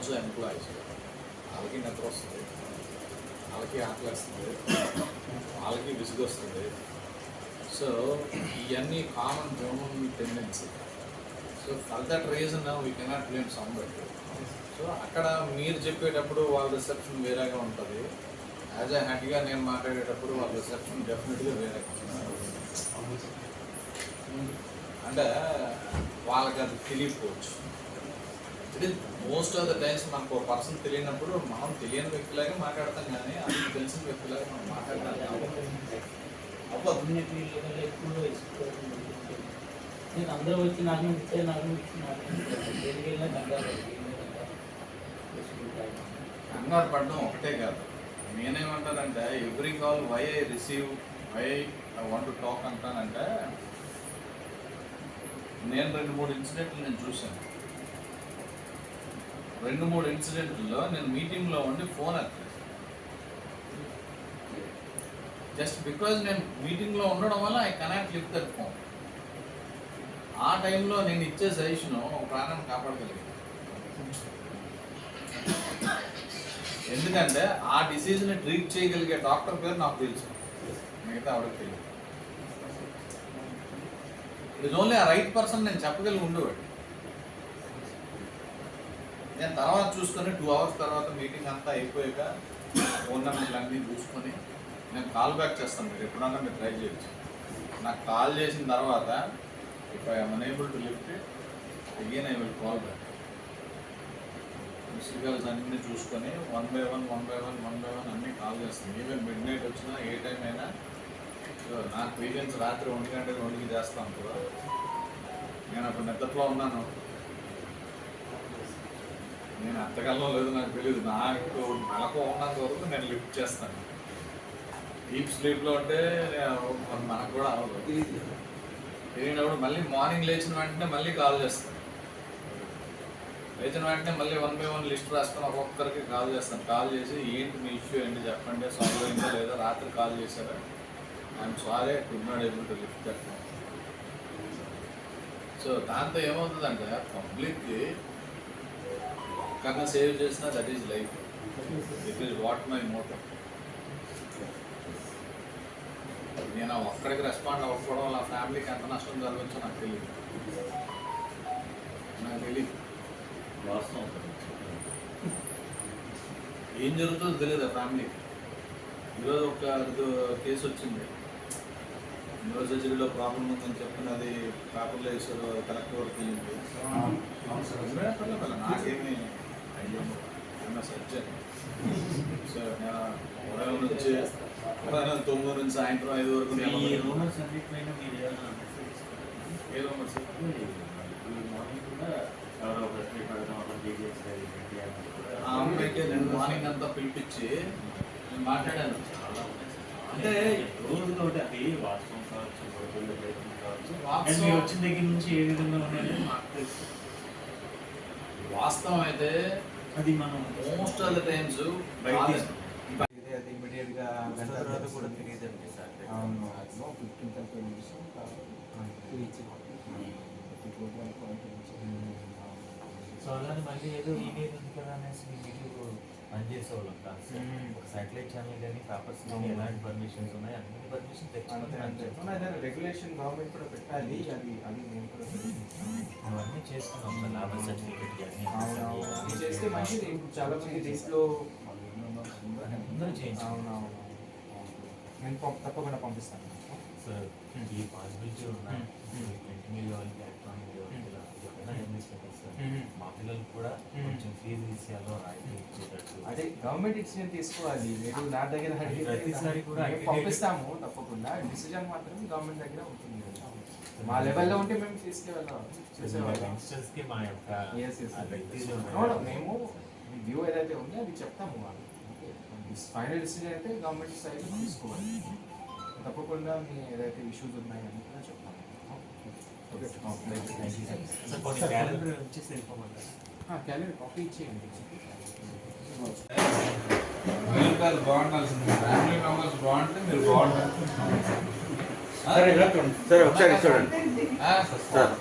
Also employees, వాళ్ళకి నిద్ర వస్తుంది, వాళ్ళకి ఆకలి వస్తుంది, వాళ్ళకి విసుగు వస్తుంది. సో ఇవన్నీ common human tendency. So for that reason we cannot blame somebody. So అక్కడ మీరు చెప్పేటప్పుడు వాళ్ళ రిసెప్షన్ వేరేగా ఉంటుంది, యాజ్ ఎ హ్యాపీగా నేను మాట్లాడేటప్పుడు వాళ్ళ రిసెప్షన్ డెఫినెట్గా వేరేగా ఉంటుంది. అంటే వాళ్ళకి అది తెలియకపోవచ్చు. It is most of the times మనకు ఒక పర్సన్ తెలియనప్పుడు మనం తెలియని వ్యక్తిలాగే మాట్లాడతాం, కానీ అది తెలిసిన వ్యక్తిలాగా మనం మాట్లాడతాం అవ్వదు. నేను అందరూ వచ్చి నాకు ఇచ్చే కంగారు పడడం ఒకటే కాదు. నేనేమంటానంటే every call why I receive, why I want to talk అంటానంటే, నేను 2-3 ఇన్సిడెంట్లు నేను చూశాను. 2-3 ఇన్సిడెంట్లో నేను మీటింగ్లో ఉండి ఫోన్ ఎత్తాను. జస్ట్ బికాజ్ నేను మీటింగ్లో ఉండడం వల్ల I cannot lift that phone. ఆ టైంలో నేను ఇచ్చే సజెషన్ ఒక ప్రాణాన్ని కాపాడగలిగాను. ఎందుకంటే ఆ డిసీజ్ని ట్రీట్ చేయగలిగే డాక్టర్ పేరు నాకు తెలుసు, మిగతా ఆవిడకి తెలియదు. ఇట్ ఇస్ ఓన్లీ ఆ రైట్ పర్సన్ నేను చెప్పగలిగి ఉండేవాడు. నేను తర్వాత చూసుకొని 2 hours తర్వాత మీటింగ్ అంతా అయిపోయాక ఫోన్ నెంబర్లు అన్నీ చూసుకొని నేను కాల్ బ్యాక్ చేస్తాను. మీరు ఎప్పుడన్నా మీరు ట్రై చేయొచ్చు. నాకు కాల్ చేసిన తర్వాత if I am unable to lift it, again I will call back. Missed calls అన్నీ చూసుకొని వన్ బై వన్ అన్నీ కాల్ చేస్తాను. ఈవెన్ మిడ్ నైట్ వచ్చినా ఏ టైం అయినా. సో నాకు వీకెండ్స్ రాత్రి 1 గంటకి 2కి చేస్తాను కూడా. నేను అప్పుడు నిద్రలో ఉన్నాను, నేను అంతకాలం లేదు నాకు తెలియదు. నాకు మెలకు ఉన్నంత వరకు నేను లిఫ్ట్ చేస్తాను. డీప్ స్లీప్లో ఉంటే మనకు కూడా అవ్వదు. తెలియనప్పుడు మళ్ళీ మార్నింగ్ లేచిన వెంటనే మళ్ళీ కాల్ చేస్తాను. లేచిన వెంటనే మళ్ళీ 1 by 1 లిస్ట్ రాసుకొని ఒక్కొక్కరికి కాల్ చేస్తాను. కాల్ చేసి ఏంటి మీ ఇష్యూ ఏంటి చెప్పండి, సాల్వ్ అయిందా లేదా, రాత్రి కాల్ చేశారా, I'm sorry I could not able to lift that. So దాంతో ఏమవుతుందంటే పబ్లిక్కి ఒక్కరిని సేవ్ చేసినా that is life. It is what my motive. నేను ఒక్కడికి రెస్పాండ్ అవ్వకపోవడం వల్ల ఫ్యామిలీకి ఎంత నష్టం జరగచ్చో నాకు తెలియదు. వాస్తవం ఏం జరుగుతుందో తెలియదు ఆ ఫ్యామిలీకి. ఈరోజు ఒక కేసు వచ్చింది, యూనివర్సిటీలో ప్రాబ్లం ఉందని చెప్పిన అది పేపర్లో వేసారు, కలెక్టర్ వరకు వెళ్ళింది. నాకేమీ ఐడియా సర్జన్. సో నేను ఉదయం నుంచి 9 నుంచి సాయంత్రం 5 వరకు నేను ఆ అమ్మాయికి నేను మార్నింగ్ అంతా పిలిపించి నేను మాట్లాడాను. అంటే రోజుతో అది వాస్తవం కావచ్చు, వచ్చిన దగ్గర నుంచి ఏ విధంగా ఉన్నాయని నాకు తెలుసు. వాస్తవం అయితే అది మనం మోస్ట్ ఆఫ్ ద టైమ్స్ అది ఇమీడియట్గా తర్వాత కూడా తెలియదండి సార్. అవును, 15 minutes సో అలానే మళ్ళీ ఏదో ఈమెయిల్ ఉంది కదా అనేసి వీడియో పనిచేసేవాళ్ళం కాదు సార్. ఒక సాటిలైట్ ఛానల్ కానీ పేపర్స్ కానీ ఎలాంటి పర్మిషన్స్ ఉన్నాయి అన్ని పర్మిషన్ తెచ్చుకుంటే రెగ్యులేషన్ గవర్నమెంట్ కూడా పెట్టాలి. అది నేను కూడా అవన్నీ చేసుకున్నాం సార్. లాభ సర్టిఫికేట్ కానీ చేస్తే మంచిది. చాలా మంది దీంట్లో అందరూ చేయించాం. అవునవును, నేను తప్పకుండా పంపిస్తాను సార్. ఈ పాసిబిలిటీ ఉన్నాయి. ప్రింటింగ్ కావాలి, ప్లాట్ఫామ్ మా పిల్లలు కూడా కొంచెం ఫీజు ఇచ్చేయాలో రాయితీ ఇచ్చేటట్టు. అదే గవర్నమెంట్ ఇచ్చిన తీసుకోవాలి. మీరు నా దగ్గర ప్రతిసారి కూడా పంపిస్తాము తప్పకుండా. డిసిజన్ మాత్రం గవర్నమెంట్ దగ్గర ఉంటుంది. మా లెవెల్లో ఉంటే మేము తీసుకెళ్ళాం. యంగ్స్టర్స్కి మా యొక్క మేము వ్యూ ఏదైతే ఉందో అది చెప్తాము. వాళ్ళు ఫైనల్ డిసిజన్ అయితే గవర్నమెంట్ సైడ్ తీసుకోవాలి. తప్పకుండా మీ ఏదైతే ఇష్యూస్ ఉన్నాయని కూడా చెప్తాము. క్యాలెండర్ వచ్చేసి వెళ్ళిపోమంటారు. క్యాలెండర్ కాపీ ఇచ్చేయండి. మీరు బాగుండాల్సింది, ఫ్యామిలీ మెంబర్స్ బాగుంటే మీరు బాగుంటారు. సరే ఒకసారి చూడండి sir.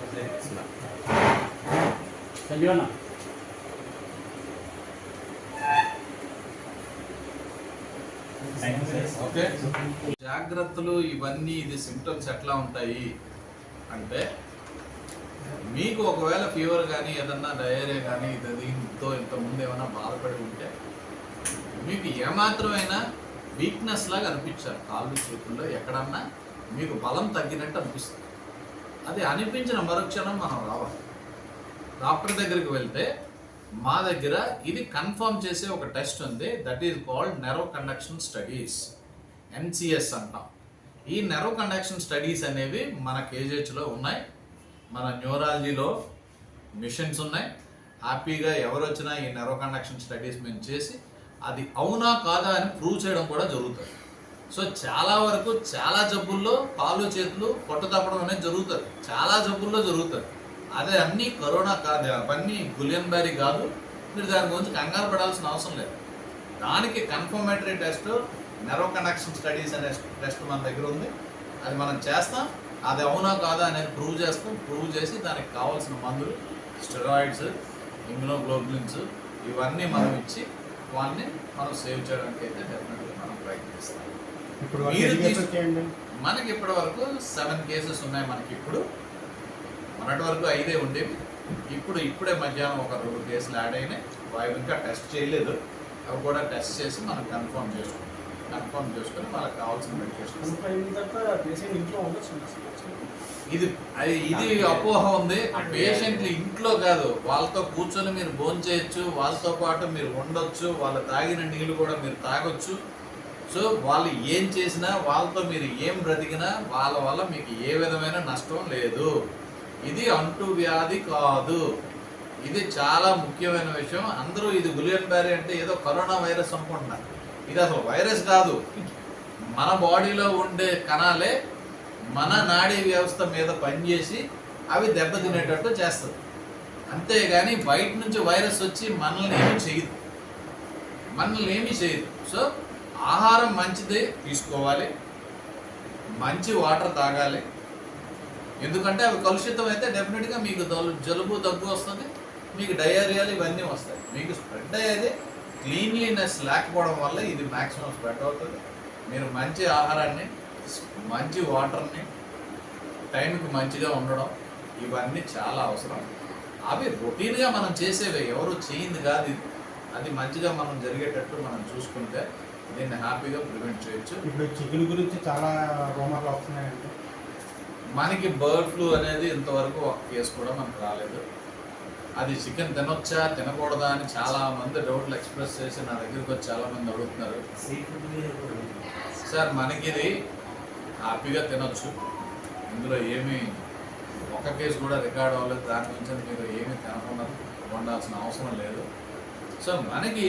Thank you sir. Okay, జాగ్రత్తలు ఇవన్నీ ఇది సిమ్టమ్స్ ఎట్లా ఉంటాయి అంటే, మీకు ఒకవేళ ఫీవర్ కానీ ఏదన్నా డయేరియా కానీ దీంతో ఇంతకుముందు ఏమైనా బాధపడి ఉంటే మీకు ఏమాత్రమైనా వీక్నెస్ లాగా అనిపించాలి, కాళ్ళు చేతుల్లో ఎక్కడన్నా మీకు బలం తగ్గినట్టు అనిపిస్తుంది. అది అనిపించిన మరుక్షణం మనం రావాలి, డాక్టర్ దగ్గరికి వెళ్తే మా దగ్గర ఇది కన్ఫర్మ్ చేసే ఒక టెస్ట్ ఉంది, that is called nerve conduction studies, NCS అంటాం. ఈ నెర్వ్ కండక్షన్ స్టడీస్ అనేవి మన కేజీహెచ్లో ఉన్నాయి, మన న్యూరాలజీలో మిషన్స్ ఉన్నాయి. హ్యాపీగా ఎవరు వచ్చినా ఈ నెర్వ్ కండక్షన్ స్టడీస్ మేము చేసి అది అవునా కాదా అని ప్రూవ్ చేయడం కూడా జరుగుతుంది. సో చాలా వరకు చాలా జబ్బుల్లో కాళ్ళు చేతులు పొట్ట తప్పడం అనేది జరుగుతుంది, చాలా జబ్బుల్లో జరుగుతుంది. అదే అన్నీ కరోనా కాదు, అవన్నీ గులియన్ బ్యారీ కాదు, మీరు దాని గురించి కంగారు పడాల్సిన అవసరం లేదు. దానికి confirmatory test nerve conduction studies అనే టెస్ట్ మన దగ్గర ఉంది, అది మనం చేస్తాం. అది అవునా కాదా అనేది ప్రూవ్ చేస్తాం, ప్రూవ్ చేసి దానికి కావాల్సిన మందులు, స్టెరాయిడ్స్, ఇమ్యునోగ్లోబులిన్స్ ఇవన్నీ మనం ఇచ్చి వాళ్ళని మనం సేవ్ చేయడానికి అయితే డెఫినెట్గా మనం ప్రయత్నిస్తాం. మనకి ఇప్పటి వరకు 7 కేసెస్ ఉన్నాయి. మనకి ఇప్పుడు మొన్నటి వరకు 5 ఉండేవి, ఇప్పుడే మధ్యాహ్నం ఒక 2 కేసులు యాడ్ అయినాయి. అవి ఇంకా టెస్ట్ చేయలేదు, అవి కూడా టెస్ట్ చేసి మనం కన్ఫర్మ్ చేసుకొని వాళ్ళకి కావాల్సిన మెడికేషన్. ఇది అపోహ ఉంది, పేషెంట్లు ఇంట్లో కాదు వాళ్ళతో కూర్చొని మీరు భోజనం చేయొచ్చు, వాళ్ళతో పాటు మీరు ఉండొచ్చు, వాళ్ళు తాగిన నీళ్ళు కూడా మీరు తాగొచ్చు. సో వాళ్ళు ఏం చేసినా, వాళ్ళతో మీరు ఏం బ్రతికినా వాళ్ళ వల్ల మీకు ఏ విధమైన నష్టం లేదు. ఇది అంటు వ్యాధి కాదు, ఇది చాలా ముఖ్యమైన విషయం. అందరూ ఇది గులియన్ బ్యారీ అంటే ఏదో కరోనా వైరస్ అనుకుంటున్నారు, ఇది అసలు వైరస్ కాదు. మన బాడీలో ఉండే కణాలే మన నాడీ వ్యవస్థ మీద పనిచేసి అవి దెబ్బతినేటట్టు చేస్తుంది, అంతేగాని బయట నుంచి వైరస్ వచ్చి మనల్ని ఏమీ చేయదు. సో ఆహారం మంచిది తీసుకోవాలి, మంచి వాటర్ తాగాలి, ఎందుకంటే అవి కలుషితం అయితే డెఫినెట్గా మీకు జలుబు దగ్గు వస్తుంది, మీకు డయేరియాలు ఇవన్నీ వస్తాయి. మీకు స్ప్రెడ్ అయ్యేది క్లీన్లీనెస్ లేకపోవడం వల్ల ఇది మ్యాక్సిమం స్ప్రెడ్ అవుతుంది. మీరు మంచి ఆహారాన్ని, మంచి వాటర్ని, టైంకి మంచిగా ఉండడం ఇవన్నీ చాలా అవసరం. అవి రొటీన్గా మనం చేసేవే, ఎవరు చేయింది కాదు ఇది. అది మంచిగా మనం జరిగేటట్టు మనం చూసుకుంటే దీన్ని హ్యాపీగా ప్రివెంట్ చేయొచ్చు. ఇప్పుడు చికెన్ గురించి చాలా రూమర్లు వస్తున్నాయంటే, మనకి బర్డ్ ఫ్లూ అనేది ఇంతవరకు ఒక కేసు కూడా మనకు రాలేదు. అది చికెన్ తినొచ్చా తినకూడదా అని చాలా మంది డౌట్లు ఎక్స్ప్రెస్ చేసి నా దగ్గరికి వచ్చి చాలా మంది అడుగుతున్నారు. సార్ మనకి ఇది హ్యాపీగా తినొచ్చు, ఇందులో ఏమీ ఒక కేసు కూడా రికార్డ్ అవ్వలేదు, దాని గురించి మీరు ఏమీ తినకుండా వండాల్సిన అవసరం లేదు. సో మనకి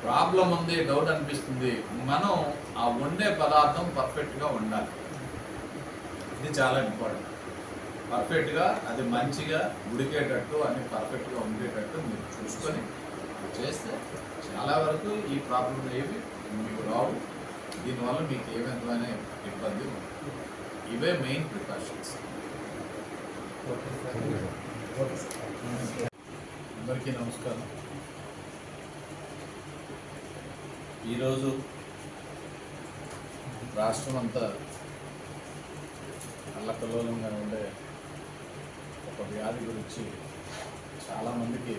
ప్రాబ్లం ఉంది, డౌట్ అనిపిస్తుంది, మనం ఆ వండే పదార్థం పర్ఫెక్ట్గా వండాలి, ఇది చాలా ఇంపార్టెంట్. పర్ఫెక్ట్గా అది మంచిగా ఉడికేటట్టు అన్ని పర్ఫెక్ట్గా ఉండేటట్టు మీరు చూసుకొని చేస్తే చాలా వరకు ఈ ప్రాబ్లం ఏవి మీకు రావు. దీనివల్ల మీకు ఏ విధమైన ఇబ్బంది ఉండదు. ఇవే మెయిన్ ప్రికాషన్స్. అందరికీ నమస్కారం. ఈరోజు రాష్ట్రం అంతా అల్లకల్లోలంగా ఉండే ఒక వ్యాధి గురించి చాలామందికి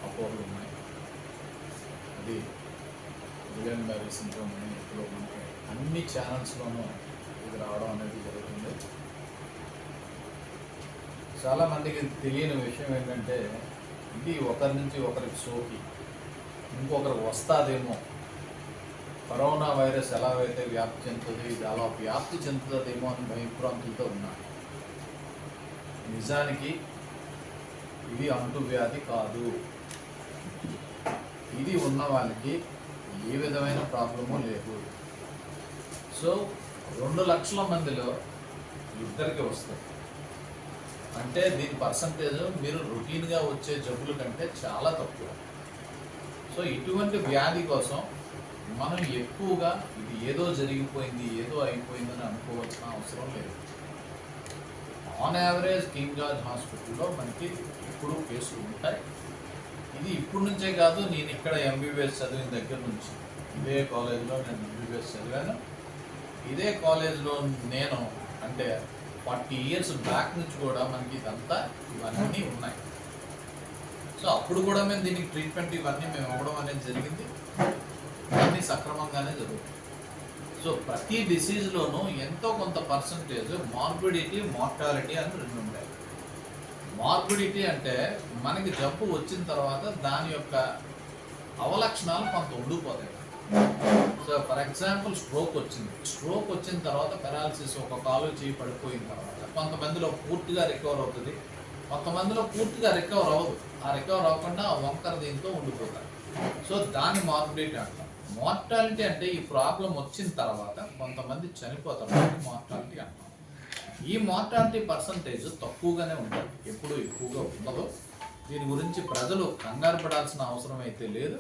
అపోహలు ఉన్నాయి. అది గులియన్ బ్యారీ సిండ్రోమ్ అని ఇప్పుడు మనకి అన్ని ఛానల్స్లోనూ ఇది రావడం అనేది జరుగుతుంది. చాలామందికి తెలియని విషయం ఏంటంటే, ఇది ఒకరి నుంచి ఒకరికి సోకి ఇంకొకరికి వస్తుందేమో, కరోనా వైరస్ ఎలాగైతే వ్యాప్తి చెందుతుంది ఇది అలా వ్యాప్తి చెందుతుందేమో అని భయభ్రాంతులతో ఉన్నారు. నిజానికి ఇది అంటువ్యాధి కాదు. ఇది ఉన్న వాళ్ళకి ఏ విధమైన ప్రాబ్లము లేదు. సో 2 లక్షల మందిలో 2కి వస్తుంది అంటే దీని పర్సంటేజ్ మీరు రొటీన్గా వచ్చే జబ్బుల కంటే చాలా తక్కువ. సో ఇటువంటి వ్యాధి కోసం మనం ఎక్కువగా ఇది ఏదో జరిగిపోయింది, ఏదో అయిపోయిందని అనుకోవాల్సిన అవసరం లేదు. ఆన్ యావరేజ్ కింగ్ జార్జ్ హాస్పిటల్లో మనకి ఇప్పుడు కేసులు ఉంటాయి. ఇది ఇప్పుడు నుంచే కాదు, నేను ఇక్కడ MBBS చదివిన దగ్గర నుంచి ఇదే కాలేజ్లో నేను ఎంబీబీఎస్ చదివాను. ఇదే కాలేజ్లో నేను అంటే 40 ఇయర్స్ బ్యాక్ నుంచి కూడా మనకి ఇదంతా ఇవన్నీ ఉన్నాయి. సో అప్పుడు కూడా మేము దీనికి ట్రీట్మెంట్ ఇవన్నీ మేము ఇవ్వడం అనేది జరిగింది. ఇవన్నీ సక్రమంగానే జరుగుతుంది. సో ప్రతి డిసీజ్లోనూ ఎంతో కొంత పర్సంటేజ్ మార్బిడిటీ, మార్టాలిటీ అని రెండు ఉంటాయి. మార్బిడిటీ అంటే మనకి జబ్బు వచ్చిన తర్వాత దాని యొక్క అవలక్షణాలు కొంత ఉండిపోతాయి. సో ఫర్ ఎగ్జాంపుల్ స్ట్రోక్ వచ్చిన తర్వాత పెరాలసిస్, ఒక కాలు చేయి పడిపోయిన తర్వాత కొంతమందిలో పూర్తిగా రికవర్ అవుతుంది, కొంతమందిలో పూర్తిగా రికవర్ అవ్వదు. ఆ రికవర్ అవ్వకుండా ఆ వంకర దీంతో ఉండిపోతారు. సో దాన్ని మార్బిడిటీ అంటాం. మార్టాలిటీ అంటే ఈ ప్రాబ్లం వచ్చిన తర్వాత కొంతమంది చనిపోతారు, మార్టాలిటీ అంటాం. ఈ మార్టాలిటీ పర్సంటేజ్ తక్కువగానే ఉంటుంది, ఎప్పుడు ఎక్కువగా ఉండదు. దీని గురించి ప్రజలు కంగారు పడాల్సిన అవసరం అయితే లేదు.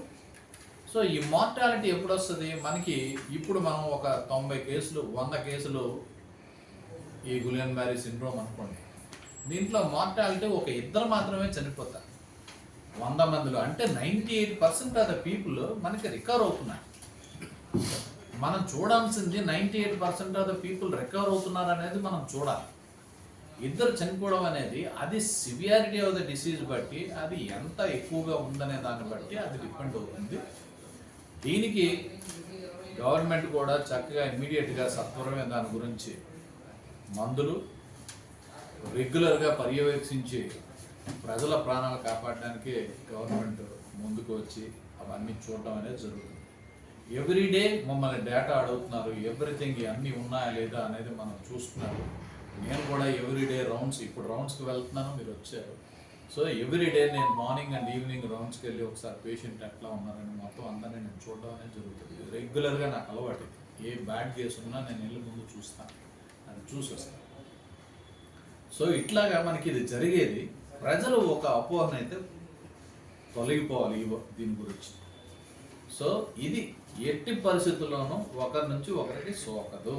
సో ఈ మార్టాలిటీ ఎప్పుడు వస్తుంది మనకి? ఇప్పుడు మనం ఒక 90 కేసులు 100 కేసులు ఈ గులియన్ బ్యారీ సిండ్రోమ్ అనుకోండి, దీంట్లో మార్టాలిటీ ఒక 2 మాత్రమే చనిపోతారు 100 మందిలో. అంటే 98% ఆఫ్ ద పీపుల్ మనకి రికవర్ అవుతున్నారు. మనం చూడాల్సింది 98% ఆఫ్ ద పీపుల్ రికవర్ అవుతున్నారు అనేది మనం చూడాలి. 2 చనిపోవడం అనేది అది సివియారిటీ ఆఫ్ ద డిసీజ్ బట్టి, అది ఎంత ఎక్కువగా ఉందనే దాన్ని బట్టి అది డిపెండ్ అవుతుంది. దీనికి గవర్నమెంట్ కూడా చక్కగా ఇమ్మీడియట్గా సత్వరమే దాని గురించి మందులు రెగ్యులర్గా పర్యవేక్షించి ప్రజల ప్రాణాలు కాపాడడానికి గవర్నమెంట్ ముందుకు వచ్చి అవన్నీ చూడటం అనేది జరుగుతుంది. ఎవ్రీడే మమ్మల్ని డేటా అడుగుతున్నారు, ఎవ్రీథింగ్ అన్నీ ఉన్నాయా లేదా అనేది మనం చూస్తున్నారు. నేను కూడా ఎవ్రీడే ఇప్పుడు రౌండ్స్కి వెళ్తున్నాను, మీరు వచ్చారు. సో ఎవ్రీడే నేను మార్నింగ్ అండ్ ఈవినింగ్ రౌండ్స్కి వెళ్ళి ఒకసారి పేషెంట్ ఎట్లా ఉన్నారని మొత్తం అందరినీ నేను చూడడం అనేది జరుగుతుంది. రెగ్యులర్గా నాకు అలవాటు. ఏ బ్యాడ్ కేసు ఉన్నా నేను వెళ్ళి ముందు చూస్తాను, అది చూసి వస్తాను. సో ఇట్లాగా మనకి ఇది జరిగేది. ప్రజలు ఒక అపోహన అయితే తొలగిపోవాలి దీని గురించి. సో ఇది ఎట్టి పరిస్థితుల్లోనూ ఒకరి నుంచి ఒకరికి సోకదు.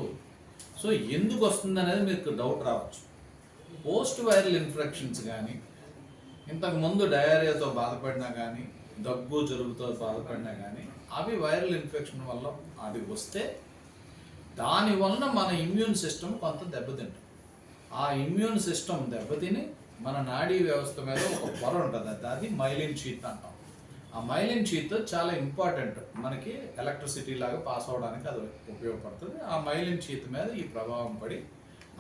సో ఎందుకు వస్తుంది అనేది మీకు డౌట్ రావచ్చు. పోస్ట్ వైరల్ ఇన్ఫెక్షన్స్ కానీ, ఇంతకుముందు డయేరియాతో బాధపడినా కానీ, దగ్గు జలుబుతో బాధపడినా కానీ, అవి వైరల్ ఇన్ఫెక్షన్ వల్ల అది వస్తే దానివల్ల మన ఇమ్యూన్ సిస్టమ్ కొంత దెబ్బతింటుంది. ఆ ఇమ్యూన్ సిస్టమ్ దెబ్బతిని మన నాడీ వ్యవస్థ మీద ఒక పొర ఉంటుంది, అది మైలిన్ షీత్ అంటాం. ఆ మైలిన్ షీత్ చాలా ఇంపార్టెంట్, మనకి ఎలక్ట్రిసిటీ లాగా పాస్ అవ్వడానికి అది ఉపయోగపడుతుంది. ఆ మైలిన్ షీత్ మీద ఈ ప్రభావం పడి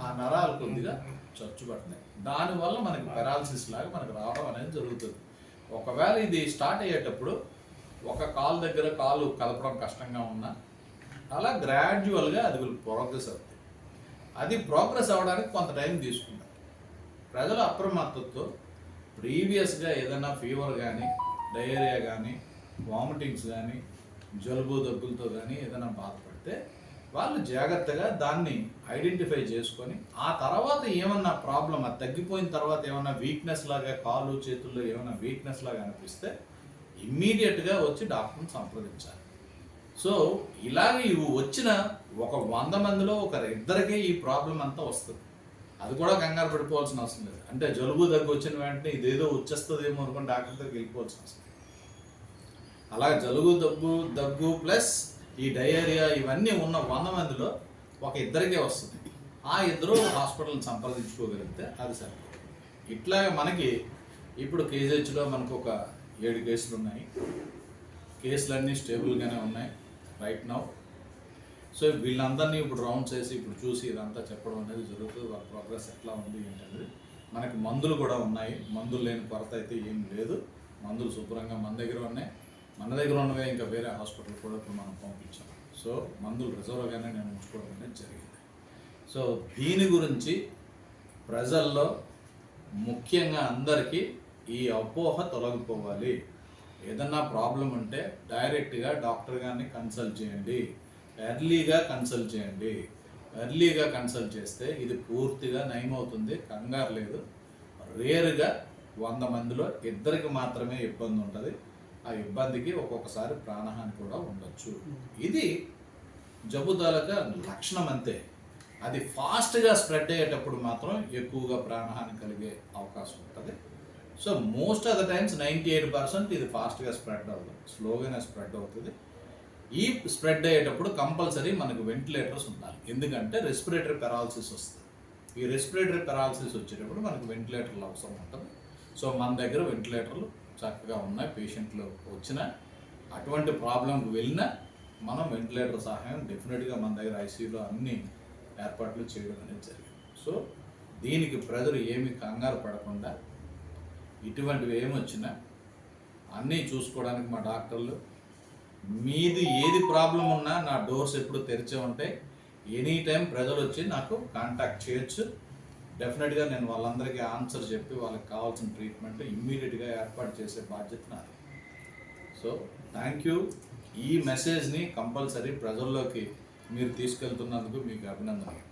ఆ నరాలు కొద్దిగా చచ్చుపడుతున్నాయి. దానివల్ల మనకి పెరాలసిస్ లాగా మనకు రావడం అనేది జరుగుతుంది. ఒకవేళ ఇది స్టార్ట్ అయ్యేటప్పుడు ఒక కాలు దగ్గర కాలు కదపడం కష్టంగా ఉన్నా అలా గ్రాడ్యువల్గా అది ప్రోగ్రెస్ అవుతుంది. అది ప్రోగ్రెస్ అవ్వడానికి కొంత టైం తీసుకుంటాం. ప్రజల అప్రమత్తతో ప్రీవియస్గా ఏదైనా ఫీవర్ కానీ, డయేరియా కానీ, వామిటింగ్స్ కానీ, జలుబు దగ్గులతో కానీ ఏదైనా బాధపడితే వాళ్ళు జాగ్రత్తగా దాన్ని ఐడెంటిఫై చేసుకొని ఆ తర్వాత ఏమన్నా ప్రాబ్లం, అది తగ్గిపోయిన తర్వాత ఏమన్నా వీక్నెస్ లాగా, కాళ్ళు చేతుల్లో ఏమైనా వీక్నెస్ లాగా అనిపిస్తే ఇమ్మీడియట్గా వచ్చి డాక్టర్ని సంప్రదించాలి. సో ఇలాగే ఇవి వచ్చిన ఒక 100 మందిలో ఒకరిద్దరికే ఈ ప్రాబ్లం అంతా వస్తుంది. అది కూడా కంగారు పడిపోవాల్సిన అవసరం లేదు. అంటే జలుబు దగ్గు వచ్చిన వెంటనే ఇదేదో వచ్చేస్తుందేమో అనుకుని డాక్టర్ దగ్గరికి వెళ్ళిపోవాల్సిన అవసరం. అలా జలుబు దగ్గు ప్లస్ ఈ డయేరియా ఇవన్నీ ఉన్న 100 మందిలో ఒక ఇద్దరికే వస్తుంది. ఆ ఇద్దరు హాస్పిటల్ని సంప్రదించుకోగలిగితే అది సరిపోతుంది. ఇట్లాగే మనకి ఇప్పుడు కేజీహెచ్లో మనకు ఒక 7 కేసులు ఉన్నాయి. కేసులన్నీ స్టేబుల్గానే ఉన్నాయి రైట్ నౌ. సో వీళ్ళందరినీ ఇప్పుడు రౌండ్స్ వేసి ఇప్పుడు చూసి ఇదంతా చెప్పడం అనేది జరుగుతుంది. వాళ్ళ ప్రోగ్రెస్ ఎట్లా ఉంది ఏంటనేది. మనకి మందులు కూడా ఉన్నాయి, మందులు లేని కొరత అయితే ఏం లేదు. మందులు శుభ్రంగా మన దగ్గర ఉన్నాయి. మన దగ్గర ఉన్నవే ఇంకా వేరే హాస్పిటల్ కూడా ఇప్పుడు మనం పంపించాం. సో మందులు రిజర్వ్గానే నేను ఉంచుకోవడం అనేది జరిగింది. సో దీని గురించి ప్రజల్లో ముఖ్యంగా అందరికీ ఈ అపోహ తొలగిపోవాలి. ఏదన్నా ప్రాబ్లం ఉంటే డైరెక్ట్గా డాక్టర్ గారిని కన్సల్ట్ చేయండి, ఎర్లీగా కన్సల్ట్ చేయండి. ఎర్లీగా కన్సల్ట్ చేస్తే ఇది పూర్తిగా నయమవుతుంది, కంగారు లేదు. రేరుగా 100 మందిలో ఇద్దరికి మాత్రమే ఇబ్బంది ఉంటుంది. ఆ ఇబ్బందికి ఒక్కొక్కసారి ప్రాణహాని కూడా ఉండొచ్చు. ఇది జబ్బు తాలూకా లక్షణం అంతే. అది ఫాస్ట్గా స్ప్రెడ్ అయ్యేటప్పుడు మాత్రం ఎక్కువగా ప్రాణహాని కలిగే అవకాశం ఉంటుంది. So most of the times 98% ఇది ఫాస్ట్గా స్ప్రెడ్ అవుతుంది, స్లోగానే స్ప్రెడ్ అవుతుంది. ఈ స్ప్రెడ్ అయ్యేటప్పుడు కంపల్సరీ మనకు వెంటిలేటర్స్ ఉండాలి. ఎందుకంటే రెస్పిరేటరీ పెరాలసిస్ వస్తుంది. ఈ రెస్పిరేటరీ పెరాలసిస్ వచ్చేటప్పుడు మనకు వెంటిలేటర్లు అవసరం ఉంటుంది. సో మన దగ్గర వెంటిలేటర్లు చక్కగా ఉన్నాయి. పేషెంట్లు వచ్చినా అటువంటి ప్రాబ్లంకి వెళ్ళినా మనం వెంటిలేటర్ సహాయం డెఫినెట్గా మన దగ్గర ఐసీయూలో అన్ని ఏర్పాట్లు చేయడం అనేది జరిగింది. సో దీనికి ప్రజలు ఏమి కంగారు పడకుండా ఇటువంటివి ఏమొచ్చినా అన్నీ చూసుకోవడానికి మా డాక్టర్లు, మీది ఏది ప్రాబ్లం ఉన్నా నా డోర్స్ ఎప్పుడు తెరిచే ఉంటాయి. ఎనీ టైం ప్రజలు వచ్చి నాకు కాంటాక్ట్ చేయొచ్చు. డెఫినెట్గా నేను వాళ్ళందరికీ ఆన్సర్ చెప్పి వాళ్ళకి కావాల్సిన ట్రీట్మెంట్ ఇమ్మీడియట్గా ఏర్పాటు చేసే బాధ్యత నాది. So thank you. ఈ మెసేజ్ని కంపల్సరీ ప్రజల్లోకి మీరు తీసుకెళ్తున్నందుకు మీకు అభినందనలు.